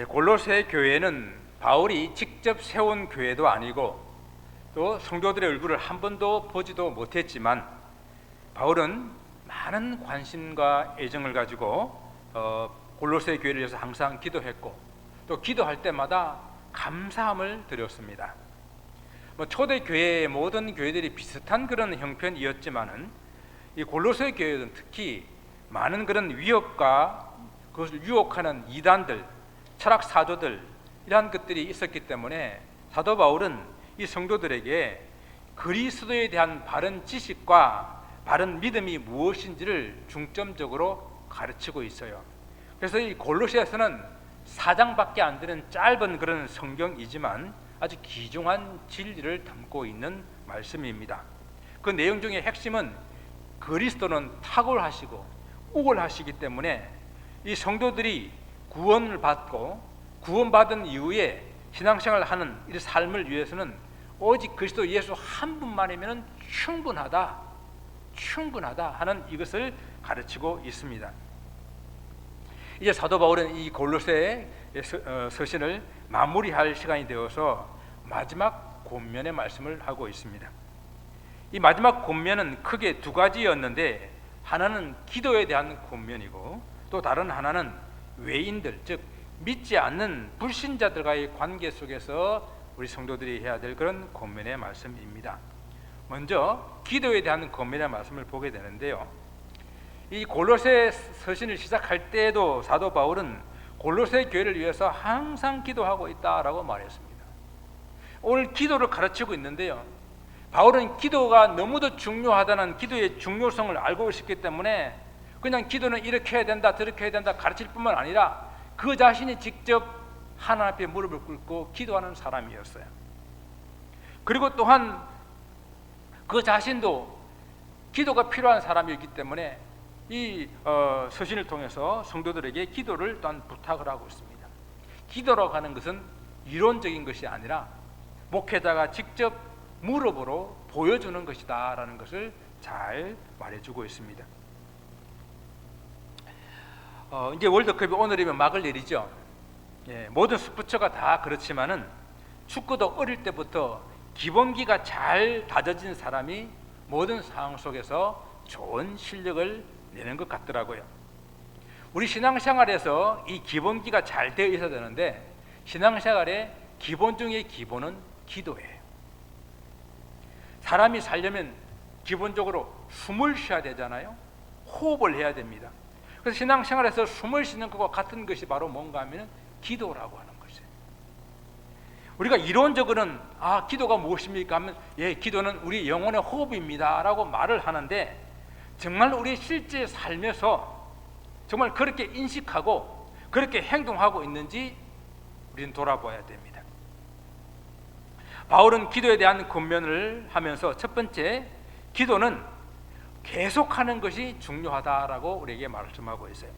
골로새 교회는 바울이 직접 세운 교회도 아니고 또 성도들의 얼굴을 한 번도 보지도 못했지만 바울은 많은 관심과 애정을 가지고 골로새 교회를 위해서 항상 기도했고 또 기도할 때마다 감사함을 드렸습니다. 초대 교회의 모든 교회들이 비슷한 그런 형편이었지만은 이 골로새 교회는 특히 많은 그런 위협과 그것을 유혹하는 이단들, 철학 사조들 이러한 것들이 있었기 때문에 사도 바울은 이 성도들에게 그리스도에 대한 바른 지식과 바른 믿음이 무엇인지를 중점적으로 가르치고 있어요. 그래서 이 골로새서는 4장밖에 안 되는 짧은 그런 성경이지만 아주 귀중한 진리를 담고 있는 말씀입니다. 그 내용 중에 핵심은 그리스도는 탁월하시고 우월하시기 때문에 이 성도들이 구원을 받고 구원받은 이후에 신앙생활을 하는 이 삶을 위해서는 오직 그리스도 예수 한 분만이면 충분하다 하는 이것을 가르치고 있습니다. 이제 사도 바울은 이 골로새 서신을 마무리할 시간이 되어서 마지막 권면의 말씀을 하고 있습니다. 이 마지막 권면은 크게 두 가지였는데 하나는 기도에 대한 권면이고 또 다른 하나는 외인들, 즉 믿지 않는 불신자들과의 관계 속에서 우리 성도들이 해야 될 그런 권면의 말씀입니다. 먼저 기도에 대한 권면의 말씀을 보게 되는데요, 이 골로새 서신을 시작할 때에도 사도 바울은 골로새 교회를 위해서 항상 기도하고 있다라고 말했습니다. 오늘 기도를 가르치고 있는데요, 바울은 기도가 너무도 중요하다는 기도의 중요성을 알고 있기 때문에 그냥 기도는 이렇게 해야 된다 저렇게 해야 된다 가르칠 뿐만 아니라 그 자신이 직접 하나님 앞에 무릎을 꿇고 기도하는 사람이었어요. 그리고 또한 그 자신도 기도가 필요한 사람이었기 때문에 이 서신을 통해서 성도들에게 기도를 또한 부탁을 하고 있습니다. 기도라고 하는 것은 이론적인 것이 아니라 목회자가 직접 무릎으로 보여주는 것이다 라는 것을 잘 말해주고 있습니다. 이제 월드컵이 오늘이면 막을 내리죠. 모든 스포츠가 다 그렇지만은 축구도 어릴 때부터 기본기가 잘 다져진 사람이 모든 상황 속에서 좋은 실력을 내는 것 같더라고요. 우리 신앙생활에서 이 기본기가 잘 되어 있어야 되는데 신앙생활의 기본 중의 기본은 기도예요. 사람이 살려면 기본적으로 숨을 쉬어야 되잖아요. 호흡을 해야 됩니다. 그래서 신앙생활에서 숨을 쉬는 것과 같은 것이 바로 뭔가 하면 기도라고 하는 것이에요. 우리가 이론적으로는 기도가 무엇입니까 하면 기도는 우리 영혼의 호흡입니다 라고 말을 하는데 정말 우리 실제 삶에서 정말 그렇게 인식하고 그렇게 행동하고 있는지 우리는 돌아봐야 됩니다. 바울은 기도에 대한 권면을 하면서 첫 번째, 기도는 계속하는 것이 중요하다라고 우리에게 말씀하고 있어요.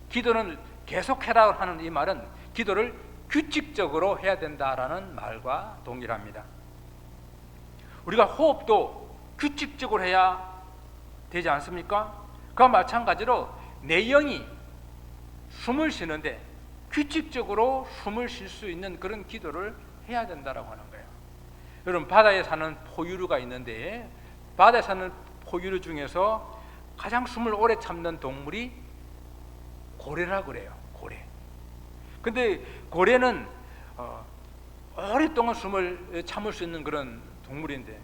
기도는 계속해라 하는 이 말은 기도를 규칙적으로 해야 된다라는 말과 동일합니다. 우리가 호흡도 규칙적으로 해야 되지 않습니까? 그와 마찬가지로 내 영이 숨을 쉬는데 규칙적으로 숨을 쉴 수 있는 그런 기도를 해야 된다라고 하는 거예요. 여러분, 바다에 사는 포유류가 있는데 바다에 사는 포유류 중에서 가장 숨을 오래 참는 동물이 고래라고 그래요. 고래. 근데 고래는 오랫동안 숨을 참을 수 있는 그런 동물인데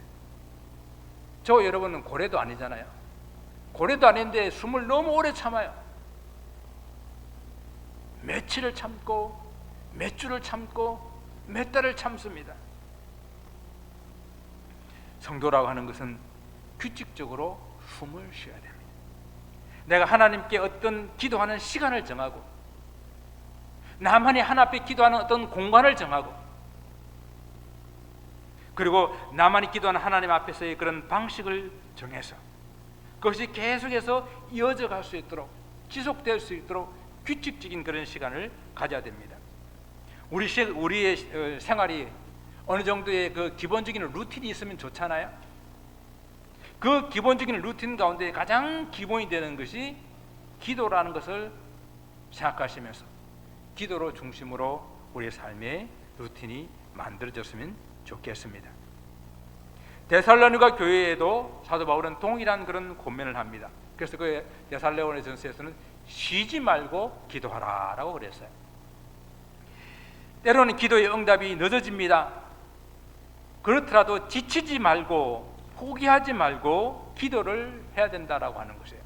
저 여러분은 고래도 아니잖아요. 고래도 아닌데 숨을 너무 오래 참아요. 며칠을 참고 몇 주를 참고 몇 달을 참습니다. 성도라고 하는 것은 규칙적으로 숨을 쉬어야 됩니다. 내가 하나님께 어떤 기도하는 시간을 정하고 나만이 하나님 앞에 기도하는 어떤 공간을 정하고 그리고 나만이 기도하는 하나님 앞에서의 그런 방식을 정해서 그것이 계속해서 이어져 갈 수 있도록 지속될 수 있도록 규칙적인 그런 시간을 가져야 됩니다. 우리의 생활이 어느 정도의 그 기본적인 루틴이 있으면 좋잖아요. 그 기본적인 루틴 가운데 가장 기본이 되는 것이 기도라는 것을 생각하시면서 기도로 중심으로 우리의 삶의 루틴이 만들어졌으면 좋겠습니다. 데살로니가 교회에도 사도 바울은 동일한 그런 권면을 합니다. 그래서 그 데살로니가전서에서는 쉬지 말고 기도하라라고 그랬어요. 때로는 기도의 응답이 늦어집니다. 그렇더라도 지치지 말고 포기하지 말고 기도를 해야 된다라고 하는 것이에요.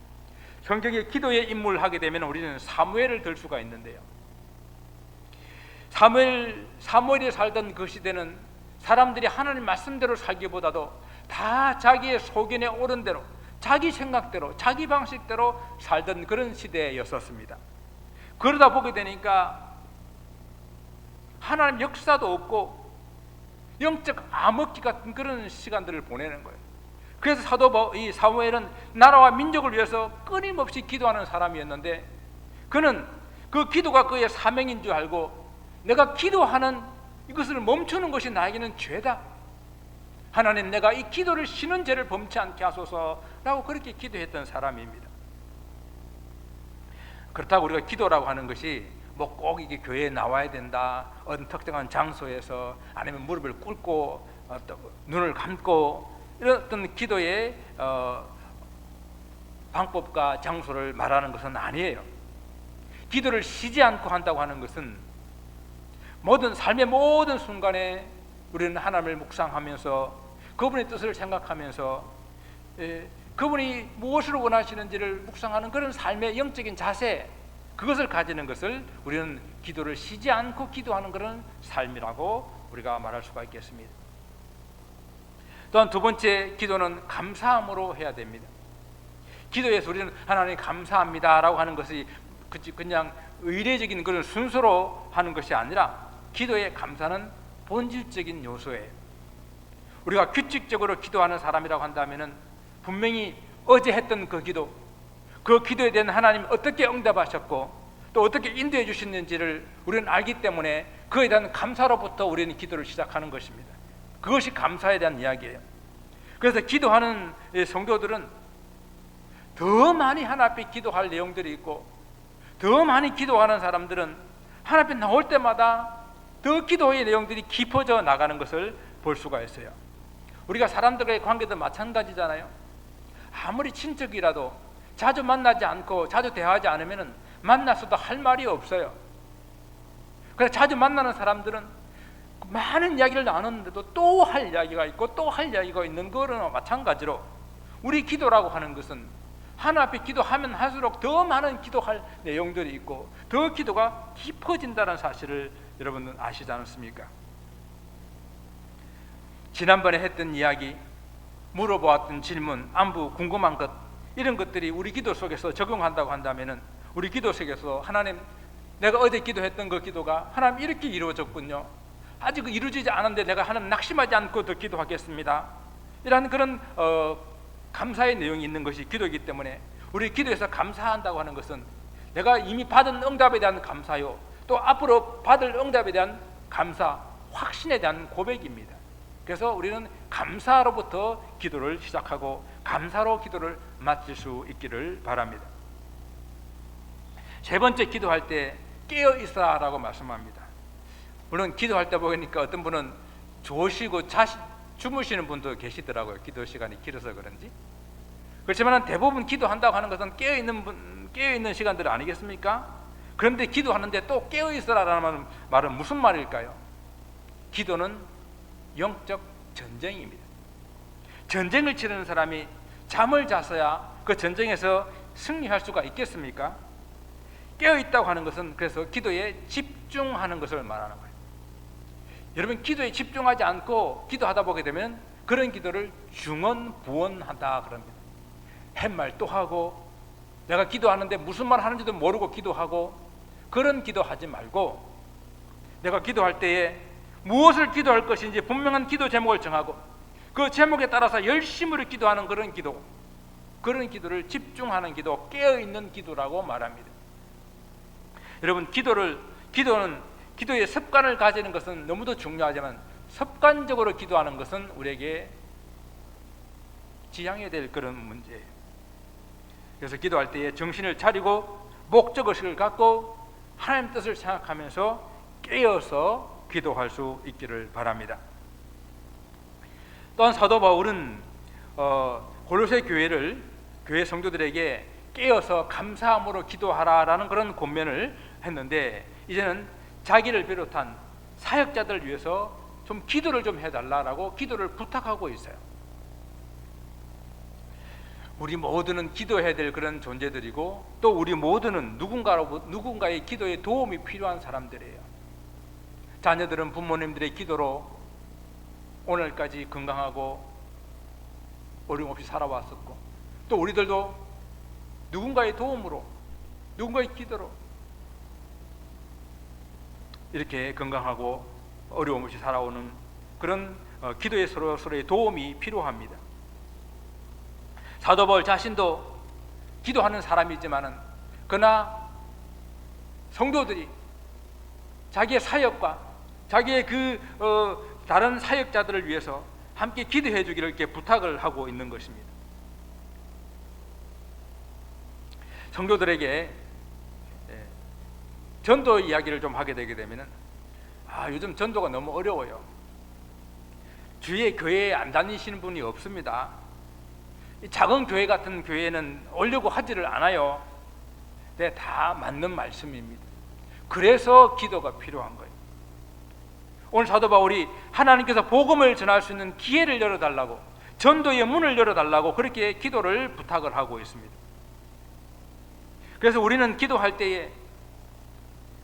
성경에 기도의 인물을 하게 되면 우리는 사무엘을 들 수가 있는데요. 사무엘이 살던 그 시대는 사람들이 하나님 말씀대로 살기보다도 다 자기의 소견에 옳은 대로, 자기 생각대로, 자기 방식대로 살던 그런 시대였었습니다. 그러다 보게 되니까 하나님 역사도 없고 영적 암흑기 같은 그런 시간들을 보내는 거예요. 그래서 이 사무엘은 나라와 민족을 위해서 끊임없이 기도하는 사람이었는데, 그는 그 기도가 그의 사명인 줄 알고 내가 기도하는 이것을 멈추는 것이 나에게는 죄다. 하나님, 내가 이 기도를 쉬는 죄를 범치 않게 하소서라고 그렇게 기도했던 사람입니다. 그렇다고 우리가 기도라고 하는 것이 뭐 꼭 이게 교회에 나와야 된다, 어떤 특정한 장소에서, 아니면 무릎을 꿇고 눈을 감고 이런 어떤 기도의 방법과 장소를 말하는 것은 아니에요. 기도를 쉬지 않고 한다고 하는 것은 삶의 모든 순간에 우리는 하나님을 묵상하면서 그분의 뜻을 생각하면서 그분이 무엇을 원하시는지를 묵상하는 그런 삶의 영적인 자세, 그것을 가지는 것을 우리는 기도를 쉬지 않고 기도하는 그런 삶이라고 우리가 말할 수가 있겠습니다. 또한 두 번째, 기도는 감사함으로 해야 됩니다. 기도에서 우리는 하나님 감사합니다라고 하는 것이 그냥 의례적인 그런 순서로 하는 것이 아니라, 기도의 감사는 본질적인 요소예요. 우리가 규칙적으로 기도하는 사람이라고 한다면 분명히 어제 했던 그 기도, 그 기도에 대한 하나님 어떻게 응답하셨고 또 어떻게 인도해 주셨는지를 우리는 알기 때문에 그에 대한 감사로부터 우리는 기도를 시작하는 것입니다. 그것이 감사에 대한 이야기예요. 그래서 기도하는 성도들은 더 많이 하나님 앞에 기도할 내용들이 있고, 더 많이 기도하는 사람들은 하나님 앞에 나올 때마다 더 기도의 내용들이 깊어져 나가는 것을 볼 수가 있어요. 우리가 사람들과의 관계도 마찬가지잖아요. 아무리 친척이라도 자주 만나지 않고 자주 대화하지 않으면 만나서도 할 말이 없어요. 그래서 자주 만나는 사람들은 많은 이야기를 나누는데도 또 할 이야기가 있고 또 할 이야기가 있는 거는 마찬가지로, 우리 기도라고 하는 것은 하나님 앞에 기도하면 할수록 더 많은 기도할 내용들이 있고 더 기도가 깊어진다는 사실을 여러분은 아시지 않습니까? 지난번에 했던 이야기, 물어보았던 질문, 안부, 궁금한 것, 이런 것들이 우리 기도 속에서 적용한다고 한다면 우리 기도 속에서 하나님, 내가 어제 기도했던 그 기도가 하나님 이렇게 이루어졌군요. 아직 이루어지지 않았는데 내가 하나님 낙심하지 않고 더 기도하겠습니다. 이런 그런 감사의 내용이 있는 것이 기도이기 때문에 우리 기도에서 감사한다고 하는 것은 내가 이미 받은 응답에 대한 감사요, 또 앞으로 받을 응답에 대한 감사, 확신에 대한 고백입니다. 그래서 우리는 감사로부터 기도를 시작하고 감사로 기도를 마칠 수 있기를 바랍니다. 세 번째, 기도할 때 깨어 있어라고 말씀합니다. 물론 기도할 때 보니까 어떤 분은 좋으시고 주무시는 분도 계시더라고요. 기도 시간이 길어서 그런지. 그렇지만 대부분 기도한다고 하는 것은 깨어있는 시간들 아니겠습니까? 그런데 기도하는데 또 깨어 있어라라는 말은 무슨 말일까요? 기도는 영적 전쟁입니다. 전쟁을 치르는 사람이 잠을 자서야 그 전쟁에서 승리할 수가 있겠습니까? 깨어있다고 하는 것은 그래서 기도에 집중하는 것을 말하는 거예요. 여러분, 기도에 집중하지 않고 기도하다 보게 되면 그런 기도를 중언부언하다 그럽니다. 햇말 또 하고, 내가 기도하는데 무슨 말 하는지도 모르고 기도하고, 그런 기도하지 말고 내가 기도할 때에 무엇을 기도할 것인지 분명한 기도 제목을 정하고 그 제목에 따라서 열심으로 기도하는 그런 기도, 그런 기도를 집중하는 기도, 깨어있는 기도라고 말합니다. 여러분, 기도는 기도의 습관을 가지는 것은 너무도 중요하지만 습관적으로 기도하는 것은 우리에게 지향해야 될 그런 문제예요. 그래서 기도할 때에 정신을 차리고 목적의식을 갖고 하나님 뜻을 생각하면서 깨어서 기도할 수 있기를 바랍니다. 또한 사도 바울은 골로새 교회 성도들에게 깨어서 감사함으로 기도하라라는 그런 권면을 했는데, 이제는 자기를 비롯한 사역자들을 위해서 좀 기도를 좀 해달라고 기도를 부탁하고 있어요. 우리 모두는 기도해야 될 그런 존재들이고, 또 우리 모두는 누군가의 기도에 도움이 필요한 사람들이에요. 자녀들은 부모님들의 기도로 오늘까지 건강하고 어림없이 살아왔었고, 또 우리들도 누군가의 도움으로, 누군가의 기도로 이렇게 건강하고 어려움 없이 살아오는 그런 기도에 서로의 도움이 필요합니다. 사도 바울 자신도 기도하는 사람이지만은, 그러나 성도들이 자기의 사역과 자기의 다른 사역자들을 위해서 함께 기도해 주기를 이렇게 부탁을 하고 있는 것입니다. 성도들에게 전도 이야기를 좀 하게 되게 되면은, 요즘 전도가 너무 어려워요. 주위에 교회에 안 다니시는 분이 없습니다. 이 작은 교회 같은 교회는 오려고 하지를 않아요. 네, 다 맞는 말씀입니다. 그래서 기도가 필요한 거예요. 오늘 사도 바울이 하나님께서 복음을 전할 수 있는 기회를 열어달라고, 전도의 문을 열어달라고 그렇게 기도를 부탁을 하고 있습니다. 그래서 우리는 기도할 때에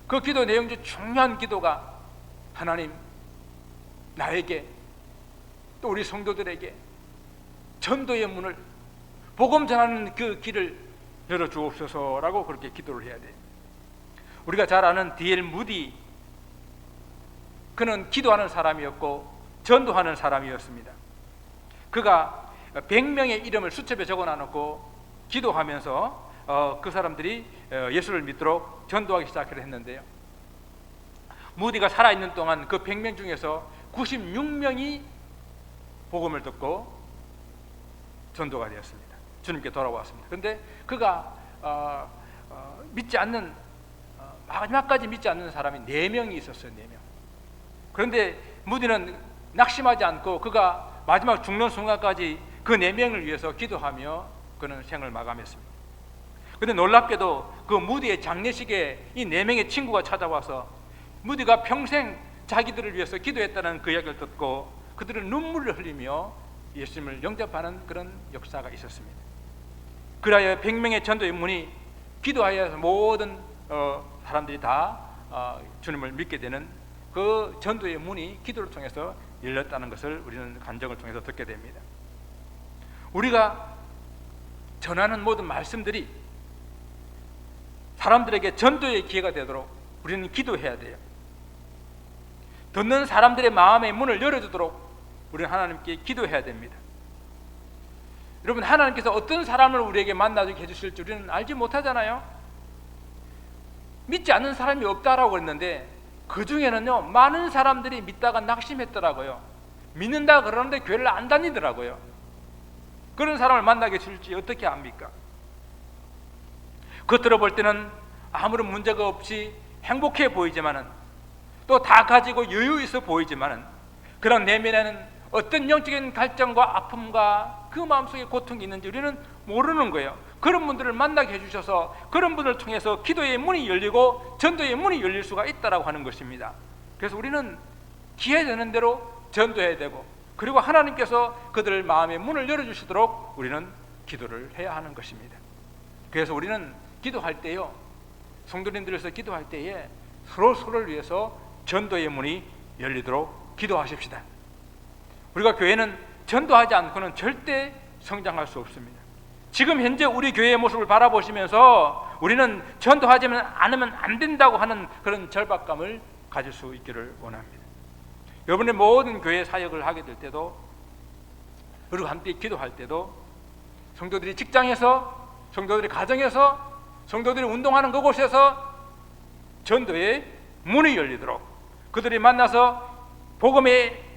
그 기도 내용 중 중요한 기도가, 하나님, 나에게 또 우리 성도들에게 전도의 문을, 복음 전하는 그 길을 열어주옵소서라고 그렇게 기도를 해야 돼요. 우리가 잘 아는 D.L. 무디, 그는 기도하는 사람이었고 전도하는 사람이었습니다. 그가 100명의 이름을 수첩에 적어놔놓고 기도하면서 그 사람들이 예수를 믿도록 전도하기 시작을 했는데요, 무디가 살아있는 동안 그 100명 중에서 96명이 복음을 듣고 전도가 되었습니다. 주님께 돌아왔습니다. 그런데 그가 믿지 않는, 마지막까지 믿지 않는 사람이 4명이 있었어요. 4명. 그런데 무디는 낙심하지 않고 그가 마지막 죽는 순간까지 그 4명을 위해서 기도하며 그는 생을 마감했습니다. 그런데 놀랍게도 그 무디의 장례식에 이 4명의 친구가 찾아와서 무디가 평생 자기들을 위해서 기도했다는 그 이야기를 듣고 그들은 눈물을 흘리며 예수님을 영접하는 그런 역사가 있었습니다. 그리하여 100명의 전도의 문이 기도하여서 모든 사람들이 다 주님을 믿게 되는 그 전도의 문이 기도를 통해서 열렸다는 것을 우리는 간증을 통해서 듣게 됩니다. 우리가 전하는 모든 말씀들이 사람들에게 전도의 기회가 되도록 우리는 기도해야 돼요. 듣는 사람들의 마음의 문을 열어주도록 우리는 하나님께 기도해야 됩니다. 여러분, 하나님께서 어떤 사람을 우리에게 만나게 해주실지 우리는 알지 못하잖아요. 믿지 않는 사람이 없다라고 했는데 그 중에는요, 많은 사람들이 믿다가 낙심했더라고요. 믿는다 그러는데 교회를 안 다니더라고요. 그런 사람을 만나게 해줄지 어떻게 압니까? 겉으로 볼 때는 아무런 문제가 없이 행복해 보이지만은, 또 다 가지고 여유 있어 보이지만은, 그런 내면에는 어떤 영적인 갈증과 아픔과 그 마음속에 고통이 있는지 우리는 모르는 거예요. 그런 분들을 만나게 해주셔서 그런 분을 통해서 기도의 문이 열리고 전도의 문이 열릴 수가 있다라고 하는 것입니다. 그래서 우리는 기회되는 대로 전도해야 되고, 그리고 하나님께서 그들의 마음의 문을 열어주시도록 우리는 기도를 해야 하는 것입니다. 그래서 우리는 기도할 때요, 성도님들에서 기도할 때에 서로를 위해서 전도의 문이 열리도록 기도하십시다. 우리가 교회는 전도하지 않고는 절대 성장할 수 없습니다. 지금 현재 우리 교회의 모습을 바라보시면서 우리는 전도하지 않으면 안 된다고 하는 그런 절박감을 가질 수 있기를 원합니다. 여러분의 모든 교회 사역을 하게 될 때도, 그리고 함께 기도할 때도, 성도들이 직장에서, 성도들이 가정에서, 성도들이 운동하는 그곳에서 전도의 문이 열리도록, 그들이 만나서 복음의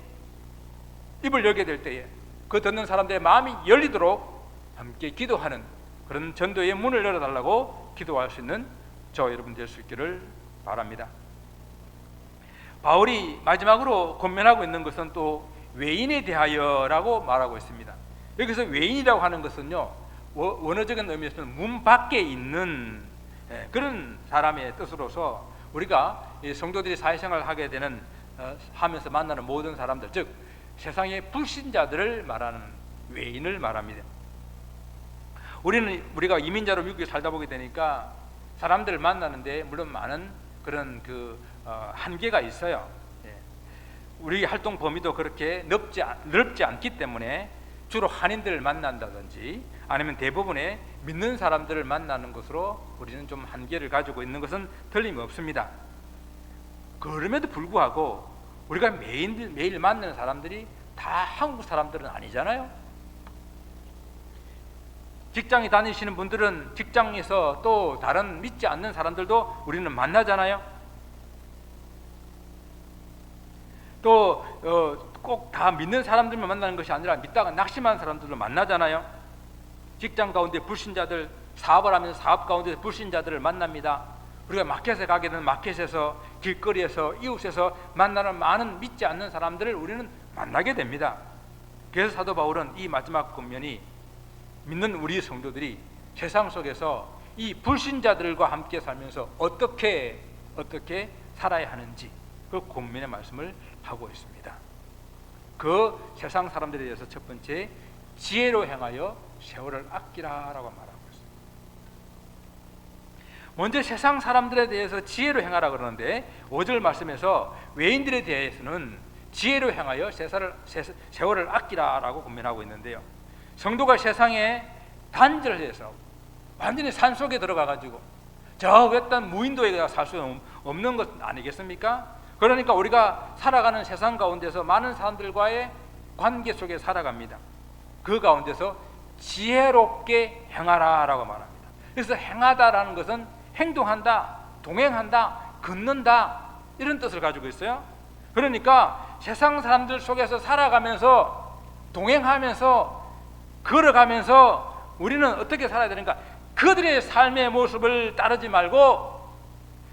입을 열게 될 때에 그 듣는 사람들의 마음이 열리도록 함께 기도하는 그런 전도의 문을 열어달라고 기도할 수 있는 저와 여러분 될 수 있기를 바랍니다. 바울이 마지막으로 권면하고 있는 것은 또 외인에 대하여라고 말하고 있습니다. 여기서 외인이라고 하는 것은요, 원어적인 의미에서는 문 밖에 있는 그런 사람의 뜻으로서 우리가 성도들이 사회생활을 하게 되는 하면서 만나는 모든 사람들, 즉 세상의 불신자들을 말하는 외인을 말합니다. 우리가 이민자로 미국에 살다 보게 되니까 사람들을 만나는데 물론 많은 그런 한계가 있어요. 우리 활동 범위도 그렇게 넓지 않기 때문에 주로 한인들을 만난다든지 아니면 대부분의 믿는 사람들을 만나는 것으로 우리는 좀 한계를 가지고 있는 것은 틀림없습니다. 그럼에도 불구하고 우리가 매일 만나는 사람들이 다 한국 사람들은 아니잖아요. 직장에 다니시는 분들은 직장에서 또 다른 믿지 않는 사람들도 우리는 만나잖아요. 또 꼭 다 믿는 사람들만 만나는 것이 아니라 믿다가 낙심한 사람들도 만나잖아요. 직장 가운데 불신자들, 사업을 하면서 사업 가운데 불신자들을 만납니다. 우리가 마켓에 가게 되면 마켓에서, 길거리에서, 이웃에서 만나는 많은 믿지 않는 사람들을 우리는 만나게 됩니다. 그래서 사도 바울은 이 마지막 권면이 믿는 우리 성도들이 세상 속에서 이 불신자들과 함께 살면서 어떻게 살아야 하는지 그 권면의 말씀을 하고 있습니다. 그 세상 사람들에 대해서 첫 번째, 지혜로 행하여 세월을 아끼라라고 말하고 있습니다. 먼저 세상 사람들에 대해서 지혜로 행하라 그러는데 5절 말씀에서 외인들에 대해서는 지혜로 행하여 세월을 아끼라라고 권면하고 있는데요, 성도가 세상에 단절을 해서 완전히 산속에 들어가가지고 저 외딴 무인도에 살 수 없는 것 아니겠습니까? 그러니까 우리가 살아가는 세상 가운데서 많은 사람들과의 관계 속에 살아갑니다. 그 가운데서 지혜롭게 행하라라고 말합니다. 그래서 행하다라는 것은 행동한다, 동행한다, 걷는다 이런 뜻을 가지고 있어요. 그러니까 세상 사람들 속에서 살아가면서 동행하면서 걸어가면서 우리는 어떻게 살아야 되는가? 그들의 삶의 모습을 따르지 말고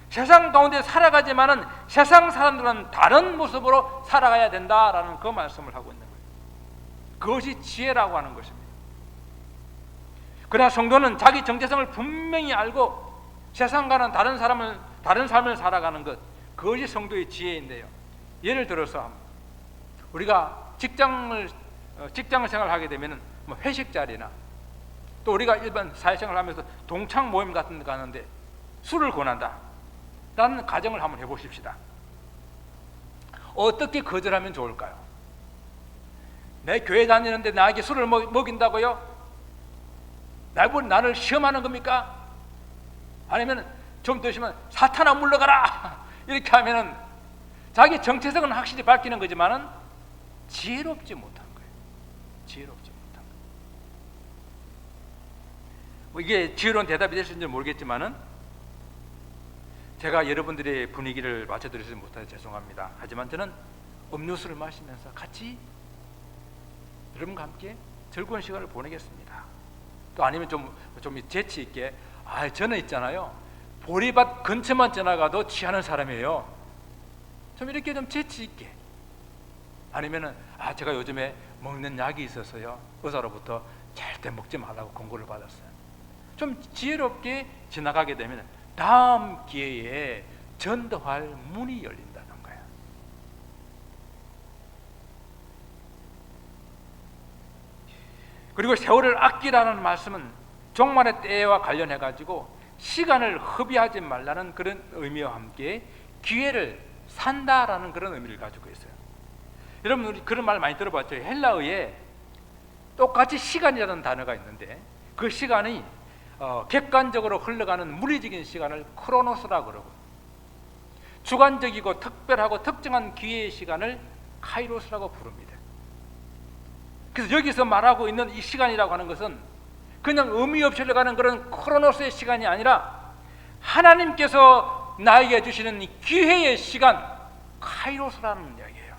세상 가운데 살아가지만은 세상 사람들은 다른 모습으로 살아가야 된다라는 그 말씀을 하고 있는 거예요. 그것이 지혜라고 하는 것입니다. 그러나 성도는 자기 정체성을 분명히 알고 세상과는 다른 삶을 살아가는 것, 그것이 성도의 지혜인데요. 예를 들어서 우리가 직장 생활을 하게 되면 회식 자리나 또 우리가 일반 사회생활을 하면서 동창 모임 같은 데 가는데 술을 권한다 라는 가정을 한번 해보십시다. 어떻게 거절하면 좋을까요? 내 교회 다니는데 나에게 술을 먹인다고요? 나를 시험하는 겁니까? 아니면 좀 드시면 사탄아 물러가라 이렇게 하면은 자기 정체성은 확실히 밝히는 거지만은 지혜롭지 못한 거예요. 지혜롭지 못한 거예요. 이게 지혜로운 대답이 될 수 있는지 모르겠지만은 제가 여러분들의 분위기를 맞춰드리지 못해서 죄송합니다. 하지만 저는 음료수를 마시면서 같이 여러분과 함께 즐거운 시간을 보내겠습니다. 또 아니면 좀 재치 있게, 저는 있잖아요, 보리밭 근처만 지나가도 취하는 사람이에요. 좀 이렇게 좀 재치 있게. 아니면은 제가 요즘에 먹는 약이 있어서요, 의사로부터 절대 먹지 말라고 권고를 받았어요. 좀 지혜롭게 지나가게 되면 다음 기회에 전도할 문이 열린다는 거예요. 그리고 세월을 아끼라는 말씀은 종말의 때와 관련해 가지고 시간을 허비하지 말라는 그런 의미와 함께 기회를 산다라는 그런 의미를 가지고 있어요. 여러분 우리 그런 말 많이 들어봤죠. 헬라어에 똑같이 시간이라는 단어가 있는데 그 시간이 객관적으로 흘러가는 물리적인 시간을 크로노스라고 그러고, 주관적이고 특별하고 특정한 기회의 시간을 카이로스라고 부릅니다. 그래서 여기서 말하고 있는 이 시간이라고 하는 것은 그냥 의미 없이 흘러가는 그런 크로노스의 시간이 아니라 하나님께서 나에게 주시는 이 기회의 시간, 카이로스라는 이야기예요.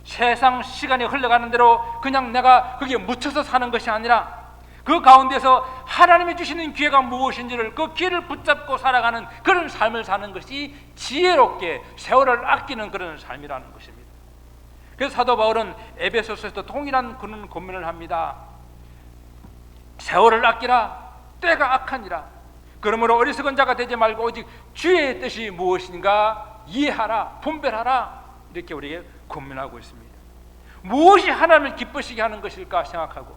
세상 시간이 흘러가는 대로 그냥 내가 거기에 묻혀서 사는 것이 아니라 그 가운데서 하나님이 주시는 기회가 무엇인지를 그 기회를 붙잡고 살아가는 그런 삶을 사는 것이 지혜롭게 세월을 아끼는 그런 삶이라는 것입니다. 그래서 사도 바울은 에베소서에서도 동일한 그런 고민을 합니다. 세월을 아끼라, 때가 악하니라. 그러므로 어리석은 자가 되지 말고 오직 주의 뜻이 무엇인가 이해하라, 분별하라. 이렇게 우리에게 고민하고 있습니다. 무엇이 하나님을 기쁘시게 하는 것일까 생각하고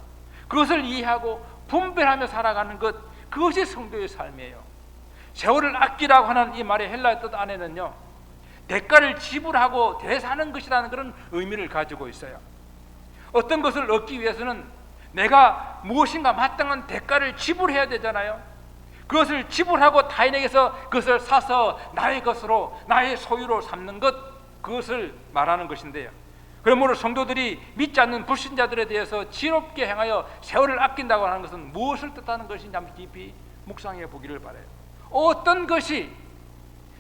그것을 이해하고 분별하며 살아가는 것, 그것이 성도의 삶이에요. 세월을 아끼라고 하는 이 말의 헬라어 뜻 안에는요, 대가를 지불하고 대사하는 것이라는 그런 의미를 가지고 있어요. 어떤 것을 얻기 위해서는 내가 무엇인가 마땅한 대가를 지불해야 되잖아요. 그것을 지불하고 타인에게서 그것을 사서 나의 것으로, 나의 소유로 삼는 것, 그것을 말하는 것인데요. 그러므로 성도들이 믿지 않는 불신자들에 대해서 지혜롭게 행하여 세월을 아낀다고 하는 것은 무엇을 뜻하는 것인지 한번 깊이 묵상해 보기를 바라요. 어떤 것이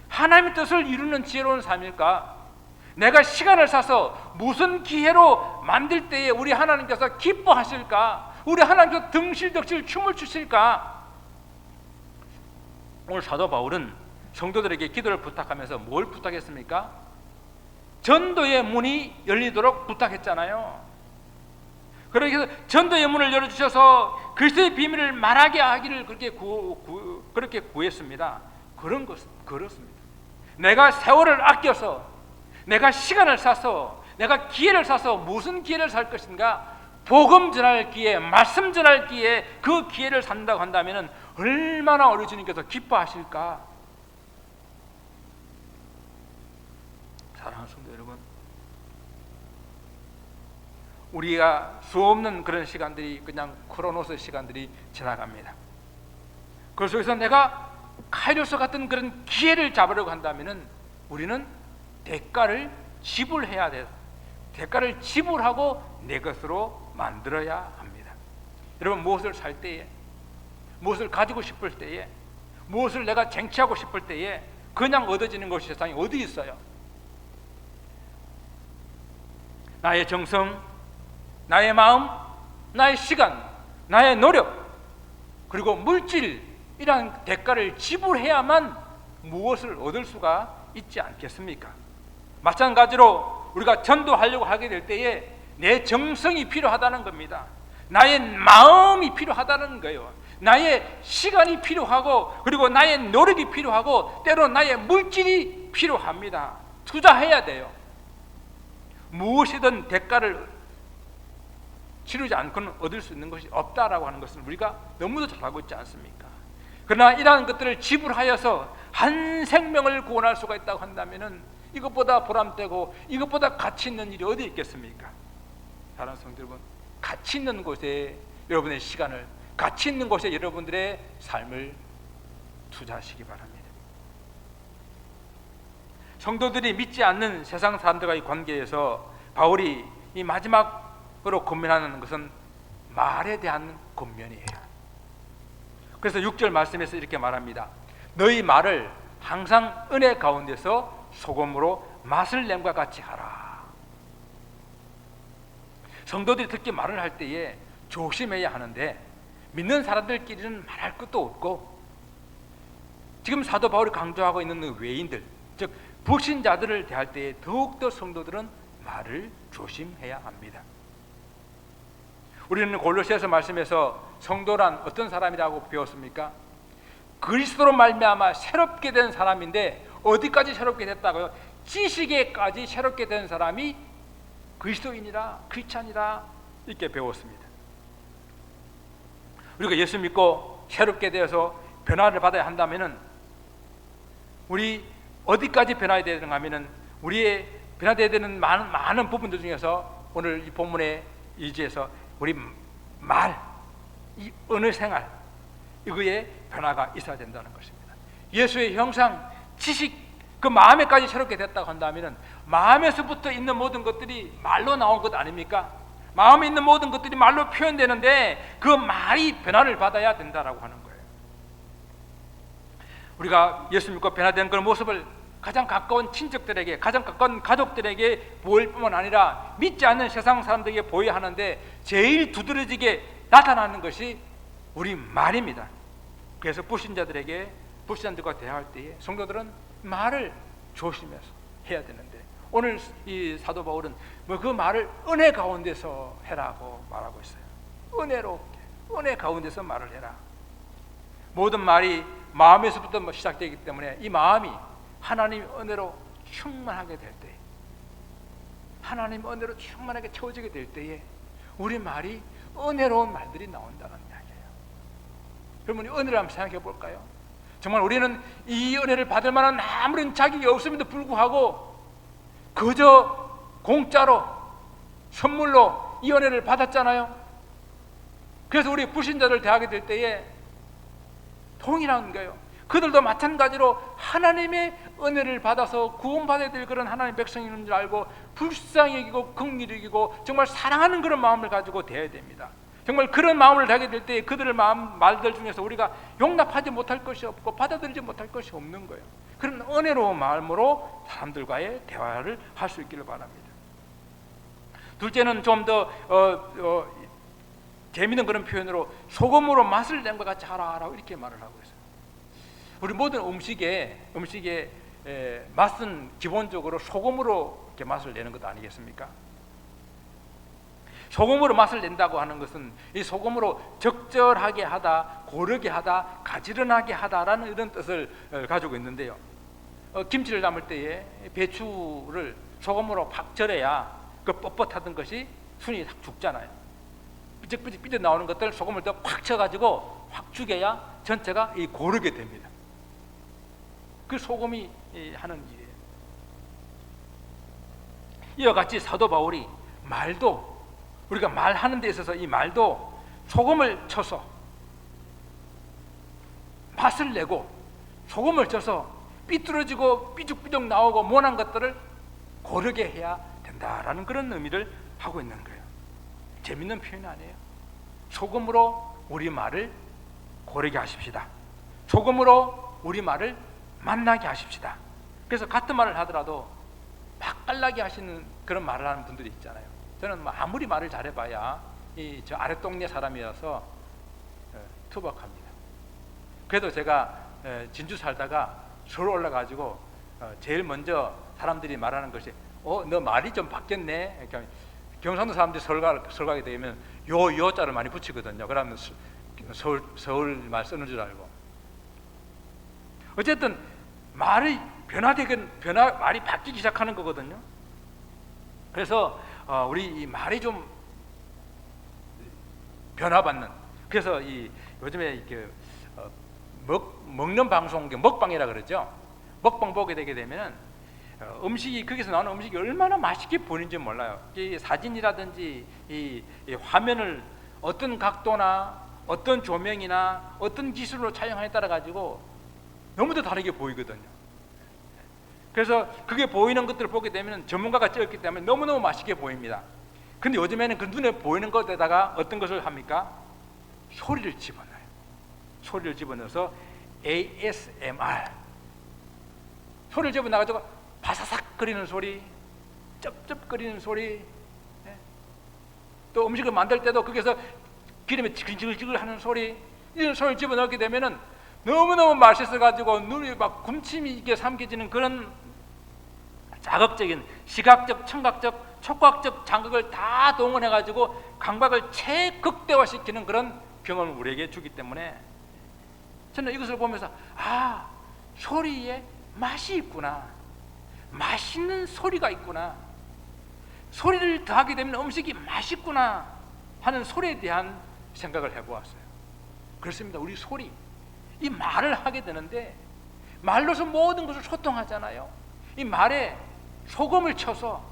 하나님의 뜻을 이루는 지혜로운 삶일까? 내가 시간을 사서 무슨 기회로 만들 때에 우리 하나님께서 기뻐하실까? 우리 하나님께서 덩실덩실 춤을 추실까? 오늘 사도 바울은 성도들에게 기도를 부탁하면서 뭘 부탁했습니까? 전도의 문이 열리도록 부탁했잖아요. 그래서 전도의 문을 열어주셔서 그리스도의 비밀을 말하게 하기를 그렇게 구했습니다. 그렇습니다. 내가 세월을 아껴서, 내가 시간을 사서, 내가 기회를 사서 무슨 기회를 살 것인가? 복음 전할 기회, 말씀 전할 기회, 그 기회를 산다고 한다면 얼마나 우리 주님께서 기뻐하실까? 사랑하는 성도 여러분, 우리가 수없는 그런 시간들이 그냥 크로노스 시간들이 지나갑니다. 그 속에서 내가 카이로스 같은 그런 기회를 잡으려고 한다면 우리는 대가를 지불해야 돼요. 대가를 지불하고 내 것으로 만들어야 합니다. 여러분, 무엇을 살 때에, 무엇을 가지고 싶을 때에, 무엇을 내가 쟁취하고 싶을 때에 그냥 얻어지는 것이 세상에 어디 있어요? 나의 정성, 나의 마음, 나의 시간, 나의 노력, 그리고 물질이란 대가를 지불해야만 무엇을 얻을 수가 있지 않겠습니까? 마찬가지로 우리가 전도하려고 하게 될 때에 내 정성이 필요하다는 겁니다. 나의 마음이 필요하다는 거예요. 나의 시간이 필요하고, 그리고 나의 노력이 필요하고, 때로 나의 물질이 필요합니다. 투자해야 돼요. 무엇이든 대가를 치르지 않고는 얻을 수 있는 것이 없다라고 하는 것은 우리가 너무도 잘 알고 있지 않습니까? 그러나 이러한 것들을 지불하여서 한 생명을 구원할 수가 있다고 한다면 이것보다 보람되고 이것보다 가치 있는 일이 어디 있겠습니까? 사랑하는 성도 여러분, 가치 있는 곳에 여러분의 시간을, 가치 있는 곳에 여러분들의 삶을 투자하시기 바랍니다. 성도들이 믿지 않는 세상 사람들과의 관계에서 바울이 이 마지막으로 권면하는 것은 말에 대한 권면이에요. 그래서 6절 말씀에서 이렇게 말합니다. 너희 말을 항상 은혜 가운데서 소금으로 맛을 냄과 같이 하라. 성도들이 특히 말을 할 때에 조심해야 하는데, 믿는 사람들끼리는 말할 것도 없고, 지금 사도 바울이 강조하고 있는 외인들, 즉 불신자들을 대할 때에 더욱더 성도들은 말을 조심해야 합니다. 우리는 골로새서 말씀에서 성도란 어떤 사람이라고 배웠습니까? 그리스도로 말미암아 새롭게 된 사람인데, 어디까지 새롭게 됐다고요? 지식에까지 새롭게 된 사람이 그리스도인이라, 크리스찬이라 이렇게 배웠습니다. 우리가 예수 믿고 새롭게 되어서 변화를 받아야 한다면은 우리 어디까지 변화해야 되는가 하면은 우리의 변화되어야 되는 많은 부분들 중에서 오늘 이 본문에 의지해서 우리 말, 이 언어 생활, 이거에 변화가 있어야 된다는 것입니다. 예수의 형상, 지식, 그 마음에까지 새롭게 됐다고 한다면 마음에서부터 있는 모든 것들이 말로 나온 것 아닙니까? 마음에 있는 모든 것들이 말로 표현되는데 그 말이 변화를 받아야 된다라고 하는 거예요. 우리가 예수 믿고 변화된 그런 모습을 가장 가까운 친척들에게, 가장 가까운 가족들에게 보일 뿐만 아니라 믿지 않는 세상 사람들에게 보여야 하는데, 제일 두드러지게 나타나는 것이 우리 말입니다. 그래서 불신자들과 대화할 때에 성도들은 말을 조심해서 해야 되는데, 오늘 이 사도 바울은 그 말을 은혜 가운데서 해라고 말하고 있어요. 은혜롭게, 은혜 가운데서 말을 해라. 모든 말이 마음에서부터 시작되기 때문에 이 마음이 하나님의 은혜로 충만하게 될 때, 하나님 은혜로 충만하게 채워지게 될 때에 우리 말이 은혜로운 말들이 나온다는 이야기예요. 여러분이 은혜를 한번 생각해 볼까요? 정말 우리는 이 은혜를 받을 만한 아무런 자격이 없음에도 불구하고 그저 공짜로 선물로 이 은혜를 받았잖아요. 그래서 우리 불신자들 대하게 될 때에 동일한 거예요. 그들도 마찬가지로 하나님의 은혜를 받아서 구원받아야 될 그런 하나님의 백성인 줄 알고 불쌍히 여기고 긍휼히 여기고 정말 사랑하는 그런 마음을 가지고 대해야 됩니다. 정말 그런 마음을 가게 될 때 그들의 말들 중에서 우리가 용납하지 못할 것이 없고 받아들이지 못할 것이 없는 거예요. 그런 은혜로운 마음으로 사람들과의 대화를 할 수 있기를 바랍니다. 둘째는 좀 더 재미있는 그런 표현으로 소금으로 맛을 낸 것 같이 하라라고 이렇게 말을 하고 있어요. 우리 모든 음식의 맛은 기본적으로 소금으로 이렇게 맛을 내는 것 아니겠습니까? 소금으로 맛을 낸다고 하는 것은 이 소금으로 적절하게 하다, 고르게 하다, 가지런하게 하다라는 이런 뜻을 가지고 있는데요. 김치를 담을 때에 배추를 소금으로 팍 절여야 그 뻣뻣하던 것이 순이 싹 죽잖아요. 삐쩍삐쩍 삐져 나오는 것들 소금을 더 팍 쳐가지고 확 죽여야 전체가 고르게 됩니다. 그 소금이 하는 일이에요. 이와 같이 사도 바울이 말도, 우리가 말하는 데 있어서 이 말도 소금을 쳐서 맛을 내고 소금을 쳐서 삐뚤어지고 삐죽삐죽 나오고 모난 것들을 고르게 해야 된다라는 그런 의미를 하고 있는 거예요. 재밌는 표현 아니에요? 소금으로 우리 말을 고르게 하십시다. 소금으로 우리 말을 만나게 하십시다. 그래서 같은 말을 하더라도 맛깔나게 하시는 그런 말을 하는 분들이 있잖아요. 저는 아무리 말을 잘해봐야 저 아랫동네 사람이라서 투박합니다. 그래도 제가 진주 살다가 서울 올라가지고 제일 먼저 사람들이 말하는 것이 너 말이 좀 바뀌었네. 그러니까 경상도 사람들이 서울 가게 되면 요자를 많이 붙이거든요. 그러면 서울 말 쓰는 줄 알고. 어쨌든 말이 말이 바뀌기 시작하는 거거든요. 그래서 우리 이 말이 좀 변화받는. 그래서 요즘에 이렇게 먹는 방송, 먹방이라 그러죠. 먹방 보게 되게 되면은 음식이, 거기서 나오는 음식이 얼마나 맛있게 보이는지 몰라요. 이 사진이라든지 이 화면을 어떤 각도나 어떤 조명이나 어떤 기술로 촬영하에 따라 가지고 너무도 다르게 보이거든요. 그래서 그게 보이는 것들을 보게 되면 전문가가 찍었기 때문에 너무너무 맛있게 보입니다. 근데 요즘에는 그 눈에 보이는 것에다가 어떤 것을 합니까? 소리를 집어넣어요. 소리를 집어넣어서 ASMR, 소리를 집어넣어가지고 바사삭 거리는 소리, 쩝쩝거리는 소리, 또 음식을 만들 때도 거기서 기름에 지글지글 하는 소리, 이런 소리를 집어넣게 되면은 너무너무 맛있어가지고 눈이 막 군침이 이게 삼켜지는 그런 자극적인 시각적, 청각적, 촉각적 자극을 다 동원해가지고 감각을 최극대화시키는 그런 경험을 우리에게 주기 때문에 저는 이것을 보면서 소리에 맛이 있구나, 맛있는 소리가 있구나, 소리를 더하게 되면 음식이 맛있구나 하는 소리에 대한 생각을 해보았어요. 그렇습니다. 우리 소리, 이 말을 하게 되는데 말로서 모든 것을 소통하잖아요. 이 말에 소금을 쳐서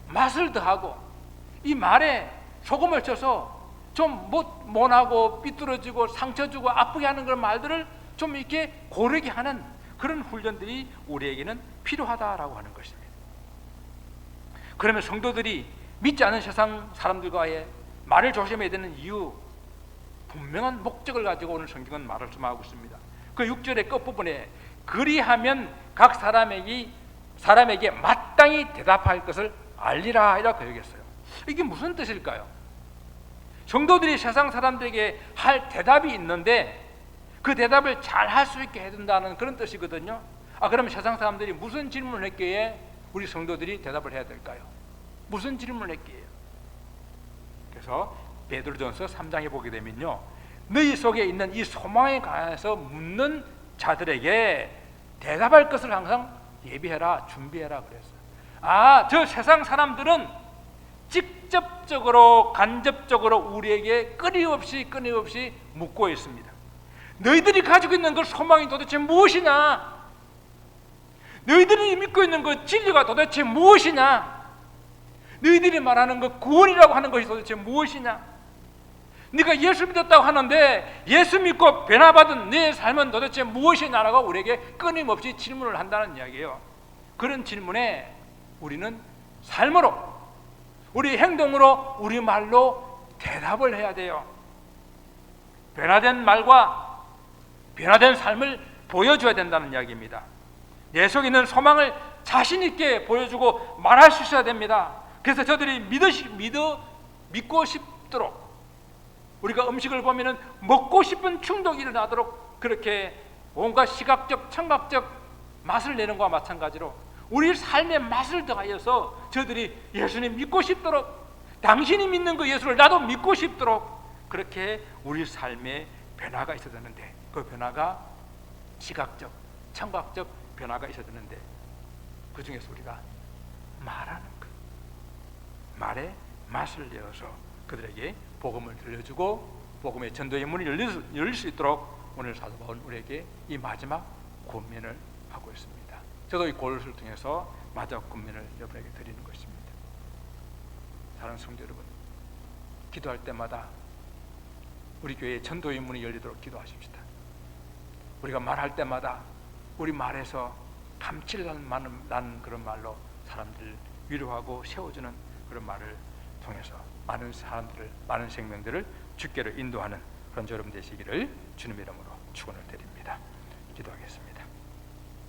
맛을 더하고, 이 말에 소금을 쳐서 좀 모나고 삐뚤어지고 상처 주고 아프게 하는 그런 말들을 좀 이렇게 고르게 하는 그런 훈련들이 우리에게는 필요하다라고 하는 것입니다. 그러면 성도들이 믿지 않은 세상 사람들과의 말을 조심해야 되는 이유, 분명한 목적을 가지고 오늘 성경은 말씀하고 있습니다. 그 6절의 끝부분에 그리하면 각 사람에게 마땅히 대답할 것을 알리라 이라고 여겼어요. 이게 무슨 뜻일까요? 성도들이 세상 사람들에게 할 대답이 있는데 그 대답을 잘 할 수 있게 해준다는 그런 뜻이거든요. 그러면 세상 사람들이 무슨 질문을 했기에 우리 성도들이 대답을 해야 될까요? 무슨 질문을 했기에? 그래서 베드로전서 3장에 보게 되면요, 너희 속에 있는 이 소망에 관해서 묻는 자들에게 대답할 것을 항상 예비해라, 준비해라 그랬어요. 저 세상 사람들은 직접적으로 간접적으로 우리에게 끊임없이 묻고 있습니다. 너희들이 가지고 있는 그 소망이 도대체 무엇이냐? 너희들이 믿고 있는 그 진리가 도대체 무엇이냐? 너희들이 말하는 그 구원이라고 하는 것이 도대체 무엇이냐? 네가 예수 믿었다고 하는데 예수 믿고 변화받은 네 삶은 도대체 무엇이냐라고 우리에게 끊임없이 질문을 한다는 이야기예요. 그런 질문에 우리는 삶으로, 우리 행동으로, 우리 말로 대답을 해야 돼요. 변화된 말과 변화된 삶을 보여줘야 된다는 이야기입니다. 내 속에 있는 소망을 자신 있게 보여주고 말할 수 있어야 됩니다. 그래서 저들이 믿고 싶도록, 우리가 음식을 보면은 먹고 싶은 충동이 일어나도록 그렇게 온갖 시각적, 청각적 맛을 내는 것과 마찬가지로 우리 삶의 맛을 더하여서 저들이 예수님 믿고 싶도록, 당신이 믿는 그 예수를 나도 믿고 싶도록 그렇게 우리 삶에 변화가 있어야 되는데, 그 변화가 시각적, 청각적 변화가 있어야 되는데, 그 중에서 우리가 말하는 것, 말에 맛을 내어서 그들에게 복음을 들려주고 복음의 전도의 문이 열릴 수 있도록 오늘 사도 바울은 우리에게 이 마지막 권면을 하고 있습니다. 저도 이 고를 통해서 마지막 권면을 여러분에게 드리는 것입니다. 사랑하는 성도 여러분, 기도할 때마다 우리 교회의 전도의 문이 열리도록 기도하십시다. 우리가 말할 때마다 우리 말에서 감칠 나는 그런 말로 사람들을 위로하고 세워주는 그런 말을 통해서 많은 사람들을, 많은 생명들을 주께로 인도하는 그런 여러분 되시기를 주님의 이름으로 축원을 드립니다. 기도하겠습니다.